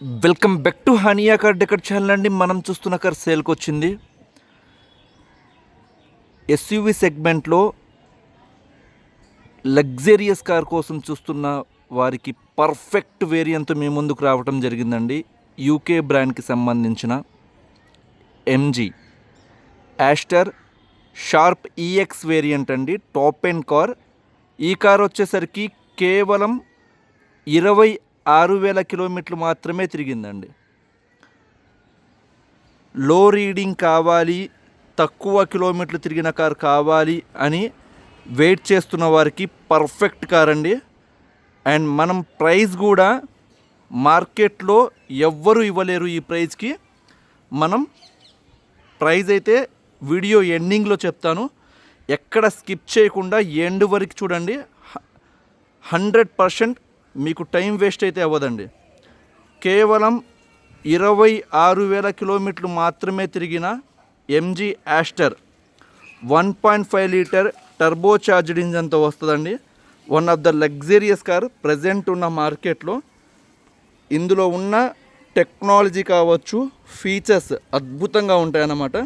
Welcome back to Hania car decor channel అండి. మనం చూస్తున్న కార్ సేల్కి వచ్చింది. ఎస్యూవి సెగ్మెంట్లో లగ్జరియస్ కార్ కోసం చూస్తున్న వారికి పర్ఫెక్ట్ వేరియంట్తో మీ ముందుకు రావడం జరిగిందండి. యూకే బ్రాండ్కి సంబంధించిన MG Astor Sharp EX variant అండి. Top end car. ఈ కార్ వచ్చేసరికి కేవలం 26,000 కిలోమీటర్లు మాత్రమే తిరిగిందండి. లో రీడింగ్ కావాలి, తక్కువ కిలోమీటర్లు తిరిగిన కార్ కావాలి అని వెయిట్ చేస్తున్న వారికి పర్ఫెక్ట్ కార్ అండి. అండ్ మనం ప్రైస్ కూడా మార్కెట్లో ఎవ్వరూ ఇవ్వలేరు ఈ ప్రైస్కి. మనం ప్రైస్ అయితే వీడియో ఎండింగ్లో చెప్తాను. ఎక్కడ స్కిప్ చేయకుండా ఎండ్ వరకు చూడండి. 100% మీకు టైం వేస్ట్ అయితే అవ్వదండి. కేవలం 26,000 కిలోమీటర్లు మాత్రమే తిరిగిన MG Astor 1.5 litre turbo charged ఇంజన్తో వస్తుందండి. One of the luxurious car present ఉన్న మార్కెట్లో. ఇందులో ఉన్న టెక్నాలజీ కావచ్చు, ఫీచర్స్ అద్భుతంగా ఉంటాయన్నమాట.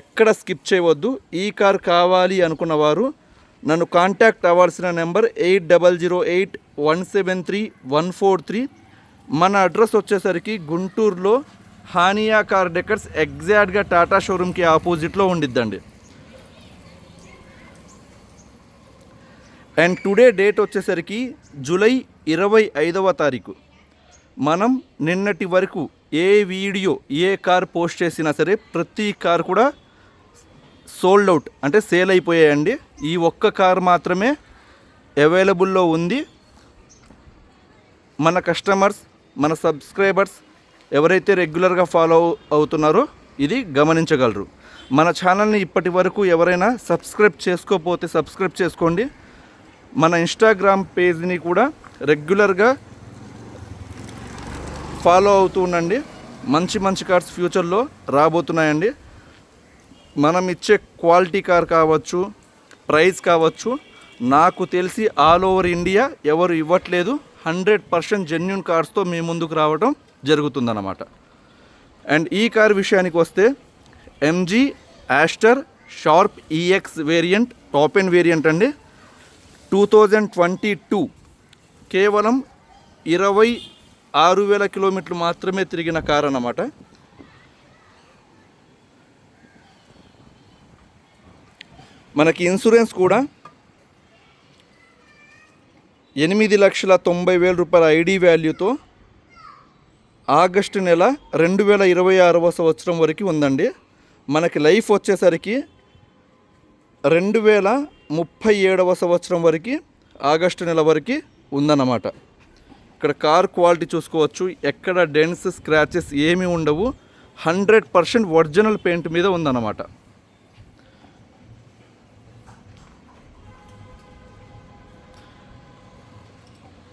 ఎక్కడ స్కిప్ చేయవద్దు. ఈ కార్ కావాలి అనుకున్న వారు నన్ను కాంటాక్ట్ అవ్వాల్సిన నెంబర్ 8008173143. మన అడ్రస్ వచ్చేసరికి గుంటూరులో హానియా కార్ డెకర్స్ ఎగ్జాక్ట్గా టాటా షోరూమ్కి ఆపోజిట్లో ఉండిద్దండి. అండ్ టుడే డేట్ వచ్చేసరికి జూలై 25వ తారీఖు. మనం నిన్నటి వరకు ఏ వీడియో ఏ కార్ పోస్ట్ చేసినా సరే ప్రతి కార్ కూడా సోల్డ్ అవుట్, అంటే సేల్ అయిపోయాయండి. ఈ ఒక్క కార్ మాత్రమే అవైలబుల్లో ఉంది. మన కస్టమర్స్, మన సబ్స్క్రైబర్స్ ఎవరైతే రెగ్యులర్గా ఫాలో అవుతున్నారో ఇది గమనించగలరు. మన ఛానల్ని ఇప్పటి వరకు ఎవరైనా సబ్స్క్రైబ్ చేసుకోకపోతే సబ్స్క్రైబ్ చేసుకోండి. మన ఇన్స్టాగ్రామ్ పేజ్ని కూడా రెగ్యులర్గా ఫాలో అవుతూ ఉండండి. మంచి మంచి కార్స్ ఫ్యూచర్లో రాబోతున్నాయండి. మనం ఇచ్చే క్వాలిటీ కార్ కావచ్చు, ప్రైస్ కావచ్చు, నాకు తెలిసి ఆల్ ఓవర్ ఇండియా ఎవరు ఇవ్వట్లేదు. 100% జెన్యూన్ కార్స్తో మీ ముందుకు రావడం జరుగుతుందన్నమాట. అండ్ ఈ కార్ విషయానికి వస్తే MG Astor Sharp EX variant, top end variant అండి. 2022 కేవలం 26,000 కిలోమీటర్లు మాత్రమే తిరిగిన కార్ అన్నమాట. మనకి ఇన్సూరెన్స్ కూడా 8,90,000 రూపాయల ఐడి వాల్యూతో ఆగస్టు నెల 2026వ సంవత్సరం వరకు ఉందండి. మనకి లైఫ్ వచ్చేసరికి 2037వ సంవత్సరం వరకు ఆగస్టు నెల వరకు ఉందన్నమాట. ఇక్కడ కార్ క్వాలిటీ చూసుకోవచ్చు. ఎక్కడ డెన్స్, స్క్రాచెస్ ఏమీ ఉండవు. 100% ఒరిజినల్ పెయింట్ మీద ఉందన్నమాట.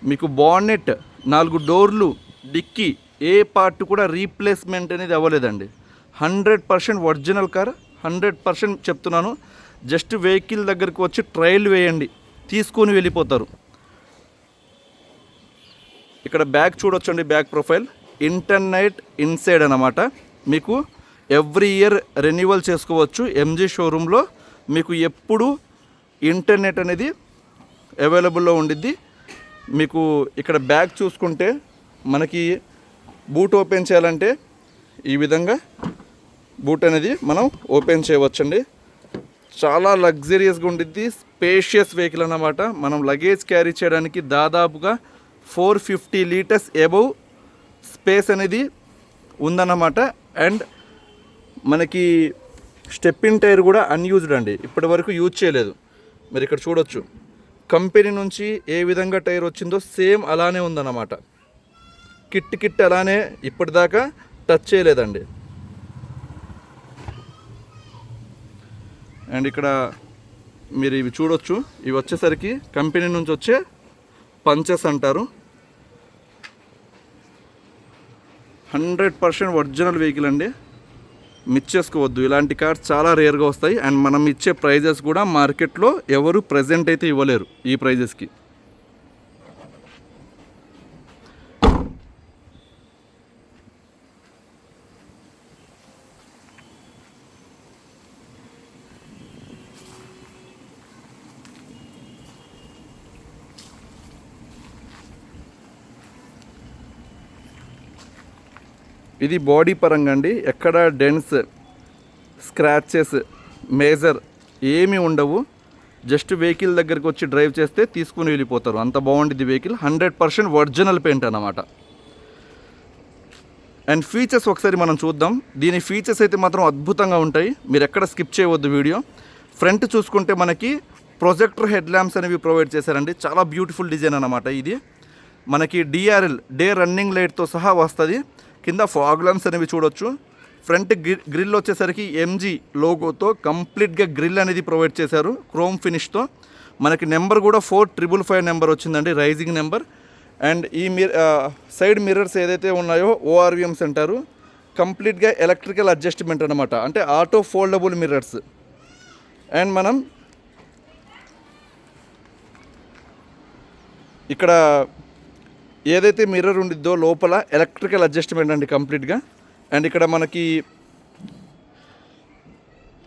మీకు బానెట్, 4 డోర్లు, డిక్కీ ఏ పార్ట్ కూడా రీప్లేస్మెంట్ అనేది అవ్వలేదండి. 100% ఒరిజినల్ కార్. 100% చెప్తున్నాను. జస్ట్ వెహికల్ దగ్గరికి వచ్చి ట్రయల్ వేయండి, తీసుకొని వెళ్ళిపోతారు. ఇక్కడ బ్యాక్ చూడొచ్చండి, బ్యాక్ ప్రొఫైల్ ఇంటర్నెట్ ఇన్సైడ్ అన్నమాట. మీకు ఎవ్రీ ఇయర్ రెన్యువల్ చేసుకోవచ్చు. ఎంజీ షోరూంలో మీకు ఎప్పుడు ఇంటర్నెట్ అనేది అవైలబుల్లో ఉండిద్ది. మీకు ఇక్కడ బ్యాక్ చూసుకుంటే మనకి బూట్ ఓపెన్ చేయాలంటే ఈ విధంగా బూట్ అనేది మనం ఓపెన్ చేయవచ్చండి. చాలా లగ్జరియస్గా ఉండిద్ది. స్పేషియస్ వెహికల్ అన్నమాట. మనం లగేజ్ క్యారీ చేయడానికి దాదాపుగా 450 లీటర్స్ అబవ్ స్పేస్ అనేది ఉందన్నమాట. అండ్ మనకి స్టెప్పిన్ టైర్ కూడా అన్యూజ్డ్ అండి, ఇప్పటి వరకు యూజ్ చేయలేదు. మీరు ఇక్కడ చూడొచ్చు, కంపెనీ నుంచి ఏ విధంగా టైర్ వచ్చిందో సేమ్ అలానే ఉందన్నమాట. కిట్ అలానే ఇప్పటిదాకా టచ్ చేయలేదండి. అండ్ ఇక్కడ మీరు ఇవి చూడొచ్చు. ఇవి వచ్చేసరికి కంపెనీ నుంచి వచ్చే పంచెస్ అంటారు. 100% ఒరిజినల్ వెహికల్ అండి. మిస్ చేసుకోవద్దు. ఇలాంటి కార్స్ చాలా రేర్గా వస్తాయి. అండ్ మనం ఇచ్చే ప్రైజెస్ కూడా మార్కెట్లో ఎవరు ప్రజెంట్ అయితే ఇవ్వలేరు ఈ ప్రైజెస్కి. ఇది బాడీ పరంగా అండి, ఎక్కడ డెన్స్, స్క్రాచెస్, మేజర్ ఏమీ ఉండవు. జస్ట్ వెహికల్ దగ్గరికి వచ్చి డ్రైవ్ చేస్తే తీసుకుని వెళ్ళిపోతారు, అంత బాగుంటుంది వెహికల్. 100% ఒరిజినల్ పెయింట్ అన్నమాట. అండ్ ఫీచర్స్ ఒకసారి మనం చూద్దాం. దీని ఫీచర్స్ అయితే మాత్రం అద్భుతంగా ఉంటాయి, మీరు ఎక్కడ స్కిప్ చేయవద్దు వీడియో. ఫ్రంట్ చూసుకుంటే మనకి ప్రొజెక్టర్ హెడ్ ల్యాంప్స్ అనేవి ప్రొవైడ్ చేశారండి, చాలా బ్యూటిఫుల్ డిజైన్ అన్నమాట. ఇది మనకి DRL డే రన్నింగ్ లైట్తో సహా వస్తుంది. కింద ఫాగ్ ల్యాంప్స్ అనేవి చూడొచ్చు. ఫ్రంట్ గ్రిల్ వచ్చేసరికి MG లోగోతో కంప్లీట్గా గ్రిల్ అనేది ప్రొవైడ్ చేశారు, క్రోమ్ ఫినిష్తో. మనకి నెంబర్ కూడా 4555 నెంబర్ వచ్చిందండి, రైజింగ్ నెంబర్. అండ్ ఈ సైడ్ మిర్రర్స్ ఏదైతే ఉన్నాయో ORVMs అంటారు, కంప్లీట్గా ఎలక్ట్రికల్ అడ్జస్ట్మెంట్ అనమాట, అంటే ఆటో ఫోల్డబుల్ మిర్రర్స్. అండ్ మనం ఇక్కడ ఏదైతే మిర్రర్ ఉండిద్దో లోపల ఎలక్ట్రికల్ అడ్జస్ట్మెంట్ అండి కంప్లీట్గా. అండ్ ఇక్కడ మనకి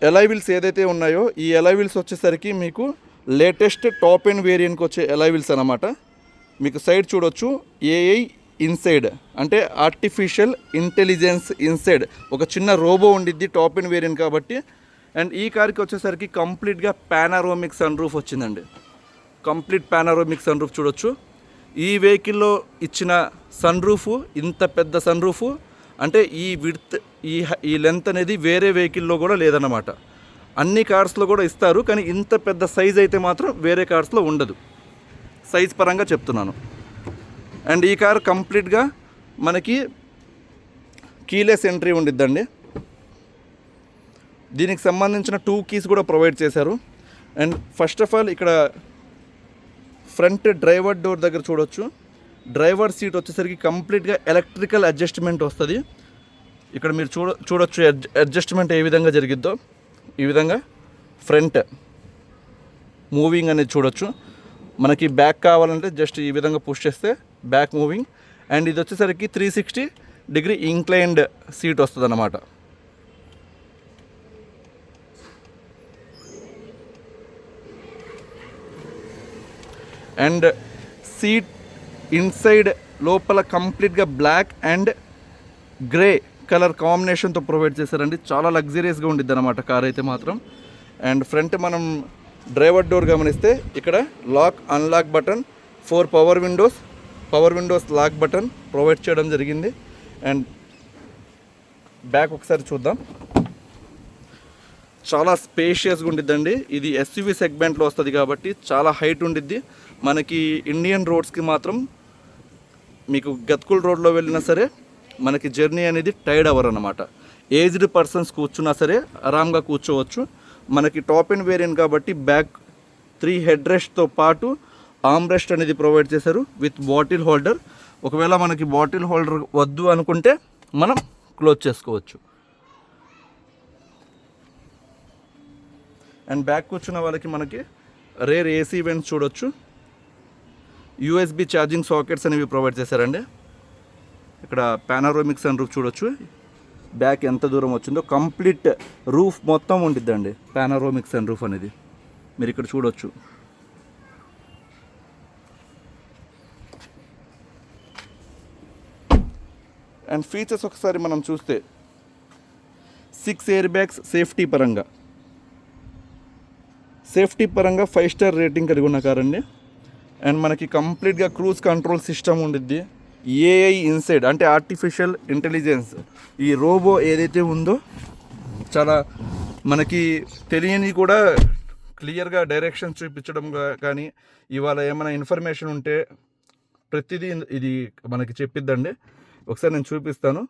ఎలాయ్ వీల్స్ ఏదైతే ఉన్నాయో ఈ ఎలాయ్ వీల్స్ వచ్చేసరికి మీకు లేటెస్ట్ టాప్ ఎండ్ వేరియంట్కి వచ్చే ఎలాయ్ వీల్స్ అనమాట. మీకు సైడ్ చూడొచ్చు AI ఇన్సైడ్, అంటే ఆర్టిఫిషియల్ ఇంటెలిజెన్స్ ఇన్సైడ్, ఒక చిన్న రోబో ఉండిద్ది టాప్ ఎండ్ వేరియంట్ కాబట్టి. అండ్ ఈ కార్కి వచ్చేసరికి కంప్లీట్గా పానారోమిక్ సన్ రూఫ్ వచ్చిందండి, కంప్లీట్ పానారోమిక్ సన్ రూఫ్ చూడొచ్చు. ఈ వెహికల్లో ఇచ్చిన సన్ రూఫ్, ఇంత పెద్ద సన్ రూఫ్ అంటే ఈ విడ్త్, ఈ లెంత్ అనేది వేరే వెహికల్లో కూడా లేదన్నమాట. అన్ని కార్స్లో కూడా ఇస్తారు, కానీ ఇంత పెద్ద సైజ్ అయితే మాత్రం వేరే కార్స్లో ఉండదు, సైజ్ పరంగా చెప్తున్నాను. అండ్ ఈ కార్ కంప్లీట్గా మనకి కీలెస్ ఎంట్రీ ఉండిద్దండి. దీనికి సంబంధించిన 2 కీస్ కూడా ప్రొవైడ్ చేశారు. అండ్ ఫస్ట్ ఆఫ్ ఆల్ ఇక్కడ ఫ్రంట్ డ్రైవర్ డోర్ దగ్గర చూడొచ్చు, డ్రైవర్ సీట్ వచ్చేసరికి కంప్లీట్గా ఎలక్ట్రికల్ అడ్జస్ట్మెంట్ వస్తుంది. ఇక్కడ మీరు చూడొచ్చు అడ్జస్ట్మెంట్ ఏ విధంగా జరిగిద్దో. ఈ విధంగా ఫ్రంట్ మూవింగ్ అనేది చూడొచ్చు. మనకి బ్యాక్ కావాలంటే జస్ట్ ఈ విధంగా పుష్ చేస్తే బ్యాక్ మూవింగ్. అండ్ ఇది వచ్చేసరికి 360 డిగ్రీ ఇంక్లైన్డ్ సీట్ వస్తుంది అన్నమాట. అండ్ సీట్ ఇన్సైడ్ లోపల కంప్లీట్గా బ్లాక్ అండ్ గ్రే కలర్ కాంబినేషన్తో ప్రొవైడ్ చేశారండి, చాలా లగ్జరియస్గా ఉండిద్ది అనమాట కార్ అయితే మాత్రం. అండ్ ఫ్రంట్ మనం డ్రైవర్ డోర్ గమనిస్తే ఇక్కడ lock unlock button, 4 power windows lock button provide చేయడం జరిగింది. అండ్ బ్యాక్ ఒకసారి చూద్దాం, చాలా స్పేషియస్గా ఉండిద్దండి. ఇది SUV సెగ్మెంట్లో వస్తుంది కాబట్టి చాలా హైట్ ఉండిద్ది. మనకి ఇండియన్ రోడ్స్కి మాత్రం మీకు గత్కుల్ రోడ్లో వెళ్ళినా సరే మనకి జర్నీ అనేది టైర్డ్ అవ్వరు అనమాట. ఏజ్డ్ పర్సన్స్ కూర్చున్నా సరే ఆరామ్గా కూర్చోవచ్చు. మనకి టాప్ ఎండ్ వేరియంట్ కాబట్టి బ్యాక్ 3 హెడ్ రెస్ట్తో పాటు ఆర్మ్ రెస్ట్ అనేది ప్రొవైడ్ చేశారు విత్ బాటిల్ హోల్డర్. ఒకవేళ మనకి బాటిల్ హోల్డర్ వద్దు అనుకుంటే మనం క్లోజ్ చేసుకోవచ్చు. అండ్ బ్యాక్ కూర్చున్న వాళ్ళకి మనకి రేర్ AC వెంట్స్ చూడొచ్చు, USB ఛార్జింగ్ సాకెట్స్ అనేవి ప్రొవైడ్ చేశారండి. ఇక్కడ పానారోమిక్ సన్ రూఫ్ చూడొచ్చు, బ్యాక్ ఎంత దూరం వచ్చిందో కంప్లీట్ రూఫ్ మొత్తం ఉండిద్దండి పానారోమిక్ సన్ రూఫ్ అనేది మీరు ఇక్కడ చూడొచ్చు. అండ్ ఫీచర్స్ ఒకసారి మనం చూస్తే 6 ఎయిర్ బ్యాగ్స్ సేఫ్టీ పరంగా 5 స్టార్ రేటింగ్ కలిగి ఉన్న కార్ అండి. అండ్ మనకి కంప్లీట్గా క్రూజ్ కంట్రోల్ సిస్టమ్ ఉండిద్ది, AI ఇన్సైడ్ అంటే ఆర్టిఫిషియల్ ఇంటెలిజెన్స్. ఈ రోబో ఏదైతే ఉందో చాలా మనకి తెలియని కూడా క్లియర్గా డైరెక్షన్స్ చూపించడం కానీ ఇవాళ ఏమైనా ఇన్ఫర్మేషన్ ఉంటే ప్రతిదీ ఇది మనకి చెప్పిద్దండి. ఒకసారి నేను చూపిస్తాను.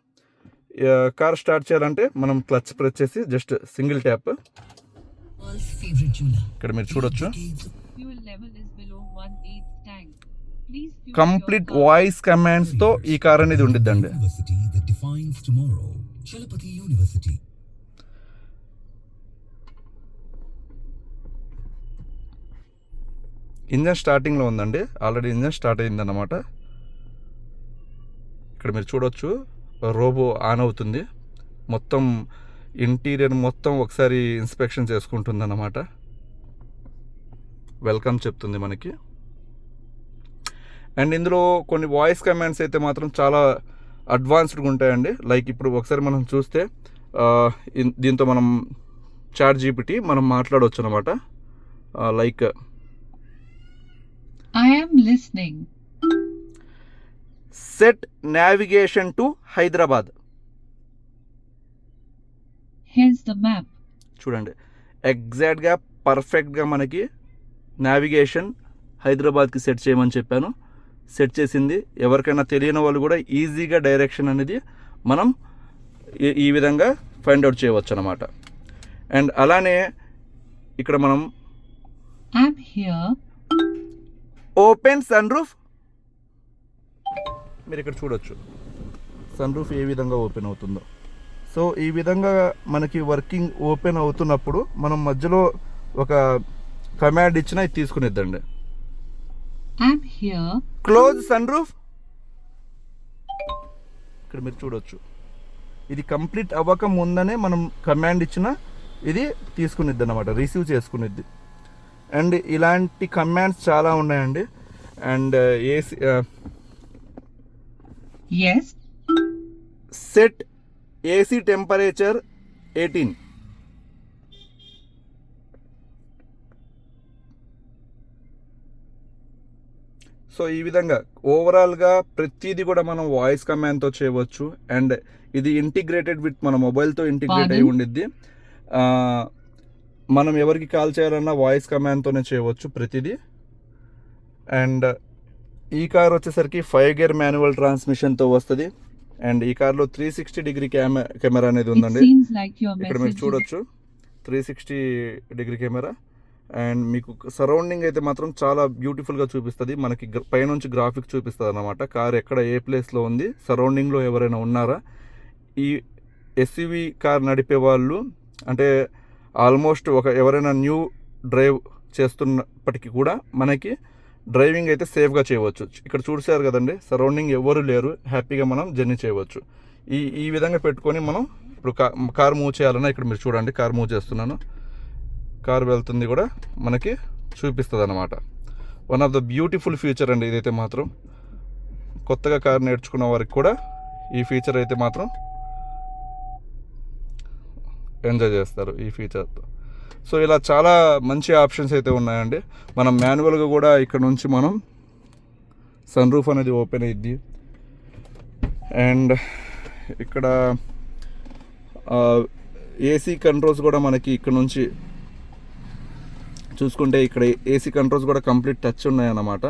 కార్ స్టార్ట్ చేయాలంటే మనం క్లచ్ ప్రెస్ చేసి జస్ట్ సింగిల్ ట్యాప్, ఇక్కడ మీరు చూడొచ్చు కంప్లీట్ వాయిస్ కమాండ్స్తో ఈ కార్ అనేది ఉండిద్దండి. ఇంజన్ స్టార్టింగ్లో ఉందండి, ఆల్రెడీ ఇంజన్ స్టార్ట్ అయిందన్నమాట. ఇక్కడ మీరు చూడొచ్చు రోబో ఆన్ అవుతుంది, మొత్తం ఇంటీరియర్ మొత్తం ఒకసారి ఇన్స్పెక్షన్ చేసుకుంటుంది అన్నమాట. వెల్కమ్ చెప్తుంది మనకి. అండ్ ఇందులో కొన్ని వాయిస్ కమాండ్స్ అయితే మాత్రం చాలా అడ్వాన్స్డ్గా ఉంటాయండి. లైక్ ఇప్పుడు ఒకసారి మనం చూస్తే దీంతో మనం చాట్ జీపీటీ మనం మాట్లాడవచ్చు అనమాట. Like I am listening. Set navigation to Hyderabad. Here's the map. చూడండి, ఎగ్జాక్ట్గా పర్ఫెక్ట్గా మనకి నావిగేషన్ హైదరాబాద్కి సెట్ చేయమని చెప్పాను. సెట్ చేసింది. ఎవరికైనా తెలియని వాళ్ళు కూడా ఈజీగా డైరెక్షన్ అనేది మనం ఈ విధంగా ఫైండ్ అవుట్ చేయవచ్చు అనమాట. అండ్ అలానే ఇక్కడ మనం I'm here. Open sun roof. మీరు ఇక్కడ చూడొచ్చు సన్ రూఫ్ ఏ విధంగా ఓపెన్ అవుతుందో. సో ఈ విధంగా మనకి వర్కింగ్ ఓపెన్ అవుతున్నప్పుడు మనం మధ్యలో ఒక కమాండ్ ఇచ్చినా ఇది తీసుకునిద్దండి. I'm here. Close sunroof. ఇక్కడ మీరు చూడొచ్చు, ఇది కంప్లీట్ అవ్వక ముందనే మనం కమాండ్ ఇచ్చినా ఇది తీసుకునిద్ది అన్నమాట, రిసీవ్ చేసుకునిద్ది. అండ్ ఇలాంటి కమాండ్స్ చాలా ఉన్నాయండి. And AC Yes. Set AC temperature 18. So ఈ విధంగా ఓవరాల్గా ప్రతిదీ కూడా మనం వాయిస్ కమాండ్తో చేయవచ్చు. అండ్ ఇది ఇంటిగ్రేటెడ్ విత్ మన మొబైల్తో ఇంటిగ్రేట్ అయి ఉండిద్ది. మనం ఎవరికి కాల్ చేయాలన్నా వాయిస్ కమాండ్తోనే చేయవచ్చు ప్రతిదీ. అండ్ ఈ కార్ వచ్చేసరికి 5 గేర్ మాన్యువల్ ట్రాన్స్మిషన్తో వస్తుంది. అండ్ ఈ కార్లో 360 డిగ్రీ కెమెరా అనేది ఉందండి. ఇక్కడ మీరు చూడొచ్చు 360 డిగ్రీ కెమెరా. అండ్ మీకు సరౌండింగ్ అయితే మాత్రం చాలా బ్యూటిఫుల్గా చూపిస్తుంది. మనకి పైనుంచి గ్రాఫిక్స్ చూపిస్తుంది అన్నమాట. కార్ ఎక్కడ ఏ ప్లేస్లో ఉంది, సరౌండింగ్లో ఎవరైనా ఉన్నారా. ఈ ఎస్యూవీ కార్ నడిపే వాళ్ళు అంటే ఆల్మోస్ట్ ఎవరైనా న్యూ డ్రైవ్ చేస్తున్నప్పటికీ కూడా మనకి డ్రైవింగ్ అయితే సేఫ్గా చేయవచ్చు. ఇక్కడ చూసారు కదండి, సరౌండింగ్ ఎవరు లేరు, హ్యాపీగా మనం జర్నీ చేయవచ్చు. ఈ విధంగా పెట్టుకొని మనం ఇప్పుడు కార్ మూవ్ చేయాలన్నా ఇక్కడ మీరు చూడండి, కార్ మూవ్ చేస్తున్నాను, కార్ వెళ్తుంది కూడా మనకి చూపిస్తుంది అన్నమాట. One of the beautiful feature అండి ఇదైతే మాత్రం. కొత్తగా కార్ నేర్చుకున్న వారికి కూడా ఈ ఫీచర్ అయితే మాత్రం ఎంజాయ్ చేస్తారు ఈ ఫీచర్తో. సో ఇలా చాలా మంచి ఆప్షన్స్ అయితే ఉన్నాయండి. మనం మాన్యువల్గా కూడా ఇక్కడ నుంచి మనం సన్ రూఫ్ అనేది ఓపెన్ అయ్యిద్ది. అండ్ ఇక్కడ ఏసీ కంట్రోల్స్ కూడా మనకి ఇక్కడ నుంచి చూసుకుంటే ఇక్కడ ఏసీ కంట్రోల్స్ కూడా కంప్లీట్ టచ్ ఉన్నాయన్నమాట.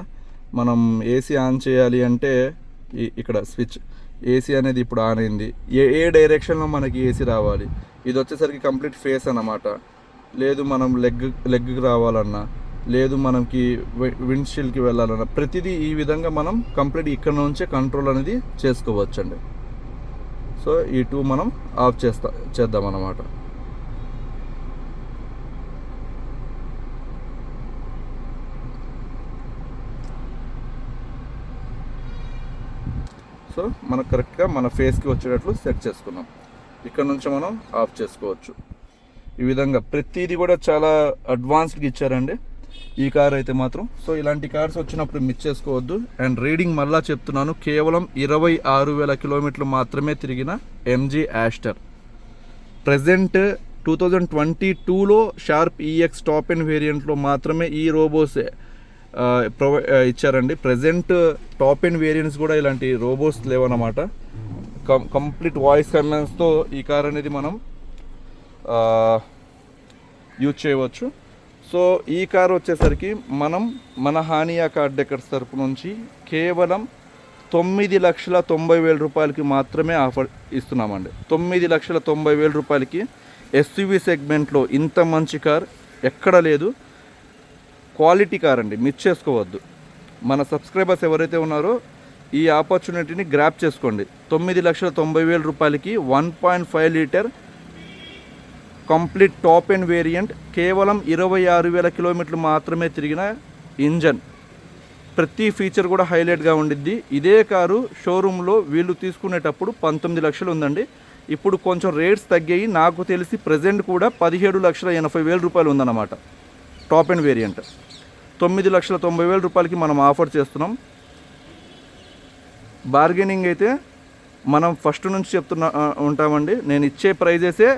మనం ఏసీ ఆన్ చేయాలి అంటే ఇక్కడ స్విచ్ ఏసీ అనేది ఇప్పుడు ఆన్ అయింది. ఏ డైరెక్షన్లో మనకి ఏసీ రావాలి, ఇది వచ్చేసరికి కంప్లీట్ ఫేస్ అన్నమాట. లేదు మనం లెగ్కి రావాలన్నా, లేదు మనకి విండ్షీల్డ్కి వెళ్ళాలన్నా, ప్రతిదీ ఈ విధంగా మనం కంప్లీట్ ఇక్కడ నుంచే కంట్రోల్ అనేది చేసుకోవచ్చండి. సో ఈ టూ మనం ఆఫ్ చేద్దాం అన్నమాట. సో మనకు కరెక్ట్గా మన ఫేస్కి వచ్చేటట్లు సెట్ చేసుకున్నాం. ఇక్కడ నుంచి మనం ఆఫ్ చేసుకోవచ్చు. ఈ విధంగా ప్రతిదీ కూడా చాలా అడ్వాన్స్డ్గా ఇచ్చారండి ఈ కార్ అయితే మాత్రం. సో ఇలాంటి కార్స్ వచ్చినప్పుడు మిస్ చేసుకోవద్దు. అండ్ రీడింగ్ మళ్ళా చెప్తున్నాను, కేవలం 26,000 కిలోమీటర్లు మాత్రమే తిరిగిన ఎంజీ యాస్టర్. ప్రజెంట్ 2022లో షార్ప్ ఈఎక్స్ టాప్ ఎండ్ వేరియంట్లో మాత్రమే ఈ రోబోస్ ఇచ్చారండి. ప్రజెంట్ టాప్ ఎండ్ వేరియంట్స్ కూడా ఇలాంటి రోబోస్ లేవన్నమాట. కంప్లీట్ వాయిస్ కమాండ్స్తో ఈ కార్ అనేది మనం యూజ్ చేయవచ్చు. సో ఈ కార్ వచ్చేసరికి మనం మన హానియా కార్ డెకర్స్ తరపు నుంచి కేవలం 9,90,000 రూపాయలకి మాత్రమే ఆఫర్ ఇస్తున్నామండి. 9,90,000 రూపాయలకి ఎస్యూవీ సెగ్మెంట్లో ఇంత మంచి కార్ ఎక్కడ లేదు. క్వాలిటీ కార్ అండి, మిస్ చేసుకోవద్దు. మన సబ్స్క్రైబర్స్ ఎవరైతే ఉన్నారో ఈ ఆపర్చునిటీని గ్రాప్ చేసుకోండి. 9,90,000 రూపాయలకి 1.5 litre complete top end variant, కేవలం 26,000 కిలోమీటర్లు మాత్రమే తిరిగిన ఇంజన్, ప్రతి ఫీచర్ కూడా హైలైట్గా ఉండిద్ది. ఇదే కారు షోరూంలో వీళ్ళు తీసుకునేటప్పుడు 19 లక్షలు ఉందండి. ఇప్పుడు కొంచెం రేట్స్ తగ్గాయి, నాకు తెలిసి ప్రజెంట్ కూడా 17,80,000 రూపాయలు ఉందన్నమాట టాప్ ఎండ్ వేరియంట్. 9,90,000 రూపాయలకి మనం ఆఫర్ చేస్తున్నాం. బార్గెనింగ్ అయితే మనం ఫస్ట్ నుంచి ఉంటామండి. నేను ఇచ్చే ప్రైజెసే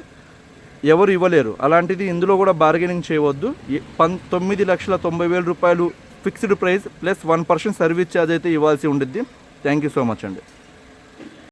ఎవరు ఇవ్వలేరు. అలాంటిది ఇందులో కూడా బార్గెనింగ్ చేయవద్దు. 9,90,000 రూపాయలు fixed price plus 1% service charge అయితే ఇవ్వాల్సి ఉండిద్ది. థ్యాంక్ యూ సో మచ్ అండి.